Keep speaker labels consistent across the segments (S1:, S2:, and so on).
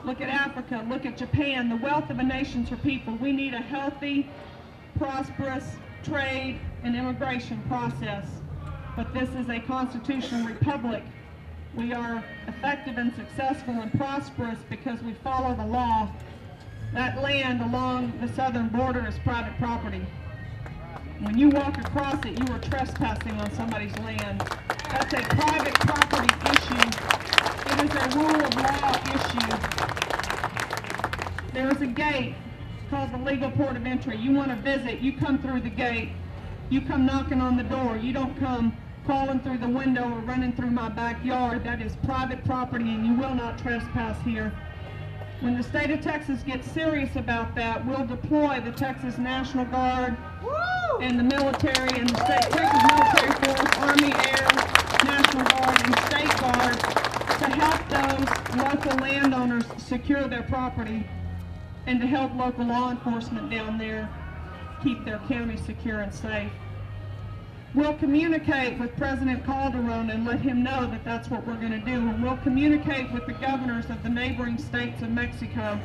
S1: Look at Africa, look at Japan. The wealth of a nation's her people. We need a healthy, prosperous trade and immigration process. But this is a constitutional republic. We are effective and successful and prosperous because we follow the law. That land along the southern border is private property. When you walk across it, you are trespassing on somebody's land. That's a private property issue. It is a rule of law issue. There is a gate called the legal port of entry. You want to visit, you come through the gate. You come knocking on the door. You don't come crawling through the window or running through my backyard. That is private property and you will not trespass here. When the state of Texas gets serious about that, we'll deploy the Texas National Guard and the military and the state Texas military force, Army, Air, National Guard, and State Guard to help those local landowners secure their property and to help local law enforcement down there keep their county secure and safe. We'll communicate with President Calderon and let him know that that's what we're going to do. And we'll communicate with the governors of the neighboring states of Mexico.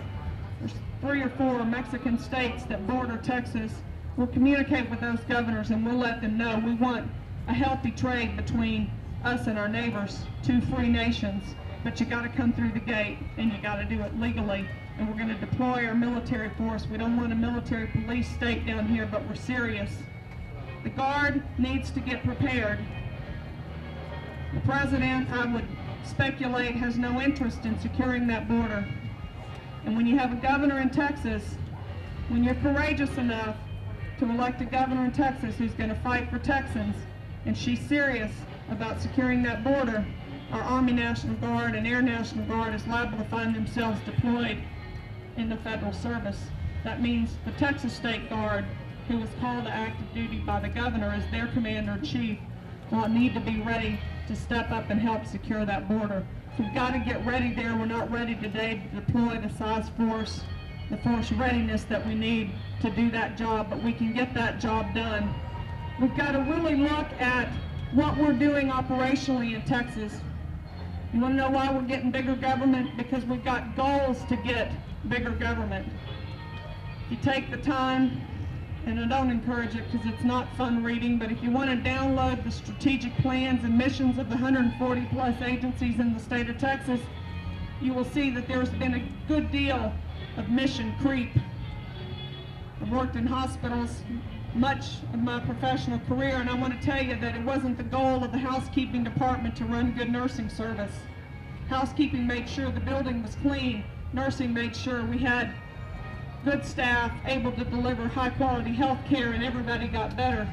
S1: There's 3 or 4 Mexican states that border Texas. We'll communicate with those governors and we'll let them know we want a healthy trade between us and our neighbors, 2 free nations. But you got to come through the gate and you got to do it legally. And we're going to deploy our military force. We don't want a military police state down here, but we're serious. The Guard needs to get prepared. The President, I would speculate, has no interest in securing that border. And when you have a governor in Texas, when you're courageous enough to elect a governor in Texas who's going to fight for Texans, and she's serious about securing that border, our Army National Guard and Air National Guard is liable to find themselves deployed in the federal service. That means the Texas State Guard, who was called to active duty by the governor as their commander-in-chief, will need to be ready to step up and help secure that border. So we've got to get ready there. We're not ready today to deploy the size force, the force readiness that we need to do that job, but we can get that job done. We've got to really look at what we're doing operationally in Texas. You want to know why we're getting bigger government? Because we've got goals to get bigger government. If you take the time, and I don't encourage it because it's not fun reading, but if you want to download the strategic plans and missions of the 140 plus agencies in the state of Texas, you will see that there's been a good deal of mission creep. I've worked in hospitals much of my professional career, and I want to tell you that it wasn't the goal of the housekeeping department to run good nursing service. Housekeeping made sure the building was clean. Nursing made sure we had good staff able to deliver high quality health care and everybody got better.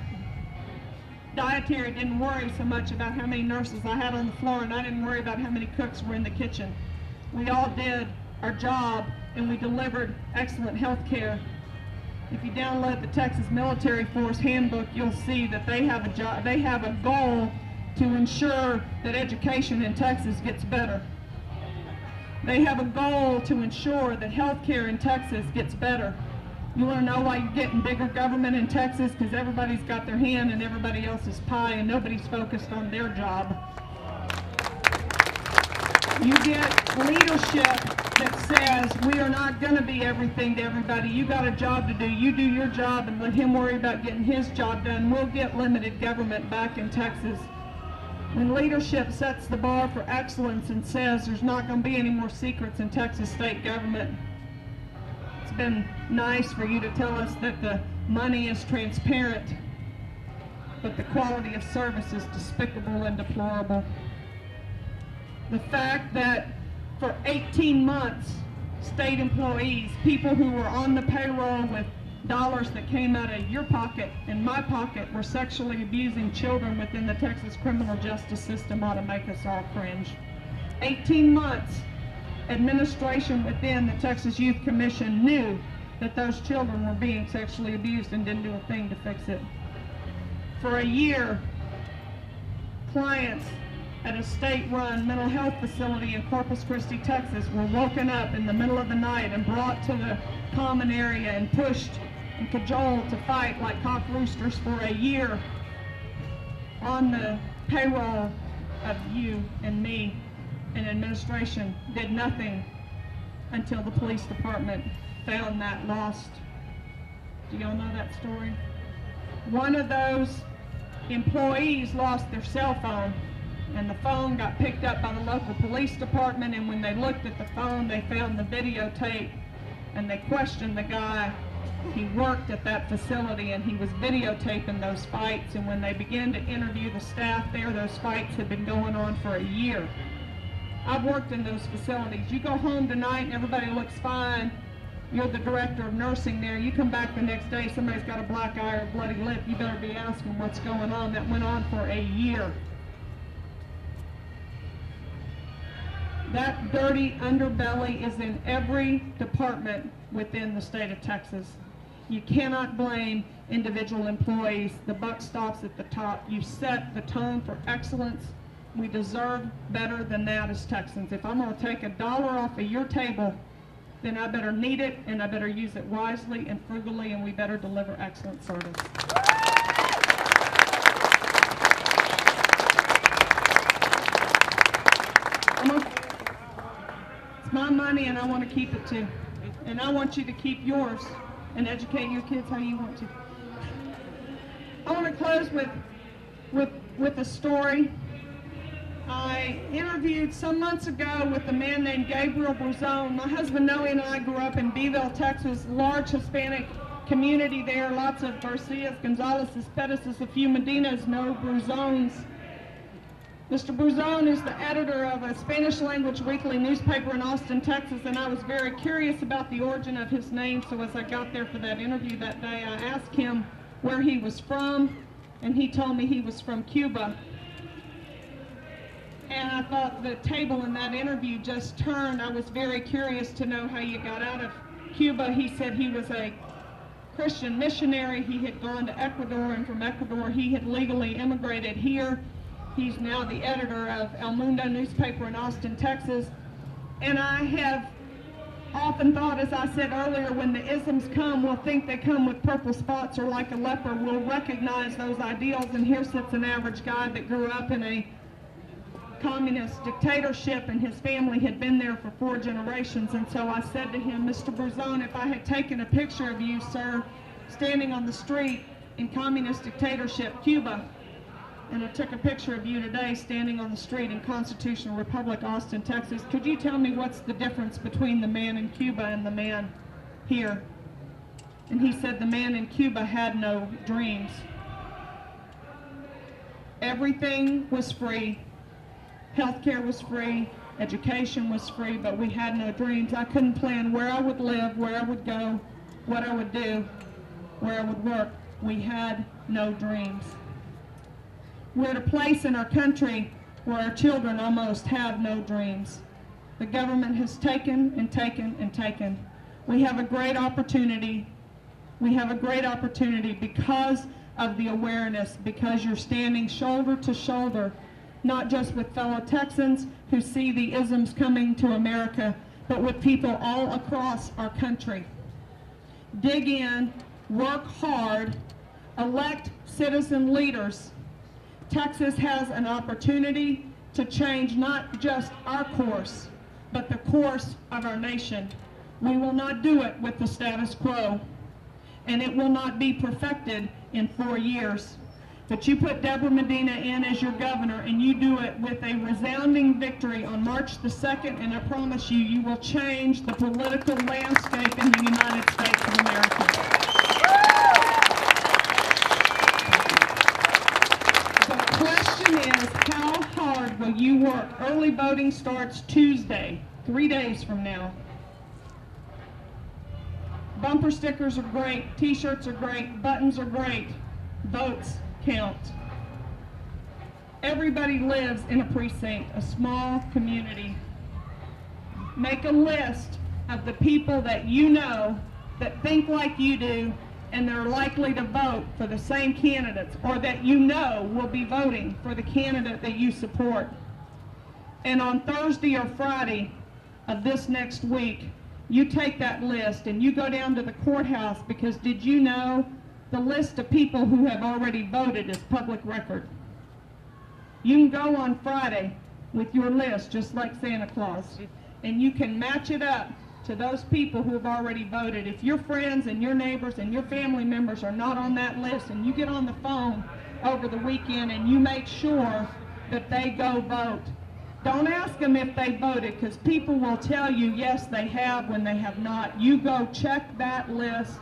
S1: Dietary didn't worry so much about how many nurses I had on the floor, and I didn't worry about how many cooks were in the kitchen. We all did our job and we delivered excellent health care. If you download the Texas Military Force Handbook, you'll see that they have a goal to ensure that education in Texas gets better. They have a goal to ensure that health care in Texas gets better. You want to know why you're getting bigger government in Texas? Because everybody's got their hand in everybody else's pie and nobody's focused on their job. You get leadership that says we are not going to be everything to everybody. You got a job to do. You do your job and let him worry about getting his job done. We'll get limited government back in Texas. When leadership sets the bar for excellence and says there's not going to be any more secrets in Texas state government, it's been nice for you to tell us that the money is transparent, but the quality of service is despicable and deplorable. The fact that for 18 months, state employees, people who were on the payroll with dollars that came out of your pocket and my pocket, were sexually abusing children within the Texas criminal justice system ought to make us all cringe. 18 months, administration within the Texas Youth Commission knew that those children were being sexually abused and didn't do a thing to fix it. For a year, clients at a state-run mental health facility in Corpus Christi, Texas, were woken up in the middle of the night and brought to the common area and pushed and cajoled to fight like cock roosters for a year on the payroll of you and me, and administration did nothing until the police department found that lost. Do y'all know that story? One of those employees lost their cell phone, and the phone got picked up by the local police department, and when they looked at the phone, they found the videotape, and they questioned the guy. He worked at that facility, and he was videotaping those fights, and when they began to interview the staff there, those fights had been going on for a year. I've worked in those facilities. You go home tonight and everybody looks fine. You're the director of nursing there. You come back the next day, somebody's got a black eye or a bloody lip. You better be asking what's going on. That went on for a year. That dirty underbelly is in every department within the state of Texas. You cannot blame individual employees. The buck stops at the top. You set the tone for excellence. We deserve better than that as Texans. If I'm going to take $1 off of your table, then I better need it, and I better use it wisely and frugally, and we better deliver excellent service. It's my money, and I want to keep it too. And I want you to keep yours and educate your kids how you want to. I want to close with a story. I interviewed some months ago with a man named Gabriel Bruzone. My husband Noe and I grew up in Beeville, Texas, large Hispanic community there, lots of Garcias, Gonzalez's, Pettis, a few Medinas, no Bruzones. Mr. Bruzone is the editor of a Spanish-language weekly newspaper in Austin, Texas, and I was very curious about the origin of his name, so as I got there for that interview that day, I asked him where he was from, and he told me he was from Cuba. And I thought the table in that interview just turned. I was very curious to know how you got out of Cuba. He said he was a Christian missionary. He had gone to Ecuador, and from Ecuador he had legally immigrated here. He's now the editor of El Mundo newspaper in Austin, Texas. And I have often thought, as I said earlier, when the isms come, we'll think they come with purple spots or like a leper. We'll recognize those ideals, and here sits an average guy that grew up in a communist dictatorship, and his family had been there for 4 generations. And so I said to him, Mr. Bruzone, if I had taken a picture of you, sir, standing on the street in communist dictatorship Cuba, and I took a picture of you today standing on the street in Constitutional Republic, Austin, Texas, could you tell me what's the difference between the man in Cuba and the man here? And he said the man in Cuba had no dreams. Everything was free. Healthcare was free, education was free, but we had no dreams. I couldn't plan where I would live, where I would go, what I would do, where I would work. We had no dreams. We're at a place in our country where our children almost have no dreams. The government has taken and taken and taken. We have a great opportunity. We have a great opportunity because of the awareness, because you're standing shoulder to shoulder, not just with fellow Texans who see the isms coming to America, but with people all across our country. Dig in, work hard, elect citizen leaders. Texas has an opportunity to change not just our course, but the course of our nation. We will not do it with the status quo, and it will not be perfected in 4 years. But you put Debra Medina in as your governor, and you do it with a resounding victory on March the 2nd, and I promise you, you will change the political landscape in the United States of America. The question is, how hard will you work? Early voting starts Tuesday, 3 days from now. Bumper stickers are great, t-shirts are great, buttons are great, votes count. Everybody lives in a precinct, a small community. Make a list of the people that you know that think like you do and they're likely to vote for the same candidates, or that you know will be voting for the candidate that you support. And on Thursday or Friday of this next week, you take that list and you go down to the courthouse, because did you know the list of people who have already voted is public record? You can go on Friday with your list, just like Santa Claus, and you can match it up to those people who have already voted. If your friends and your neighbors and your family members are not on that list, and you get on the phone over the weekend and you make sure that they go vote. Don't ask them if they voted, because people will tell you yes they have when they have not. You go check that list,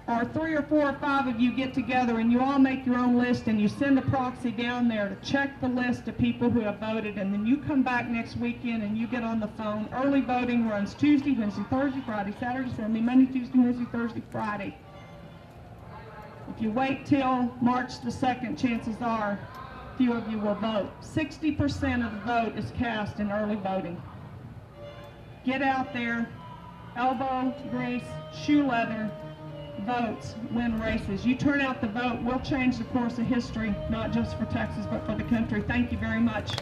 S1: or 3 or 4 or 5 of you get together and you all make your own list and you send a proxy down there to check the list of people who have voted, and then you come back next weekend and you get on the phone. Early voting runs Tuesday, Wednesday, Thursday, Friday, Saturday, Sunday, Monday, Tuesday, Wednesday, Thursday, Friday. If you wait till March the 2nd, chances are few of you will vote. 60% of the vote is cast in early voting. Get out there, elbow grease, shoe leather, votes win races. You turn out the vote, we'll change the course of history, not just for Texas, but for the country. Thank you very much.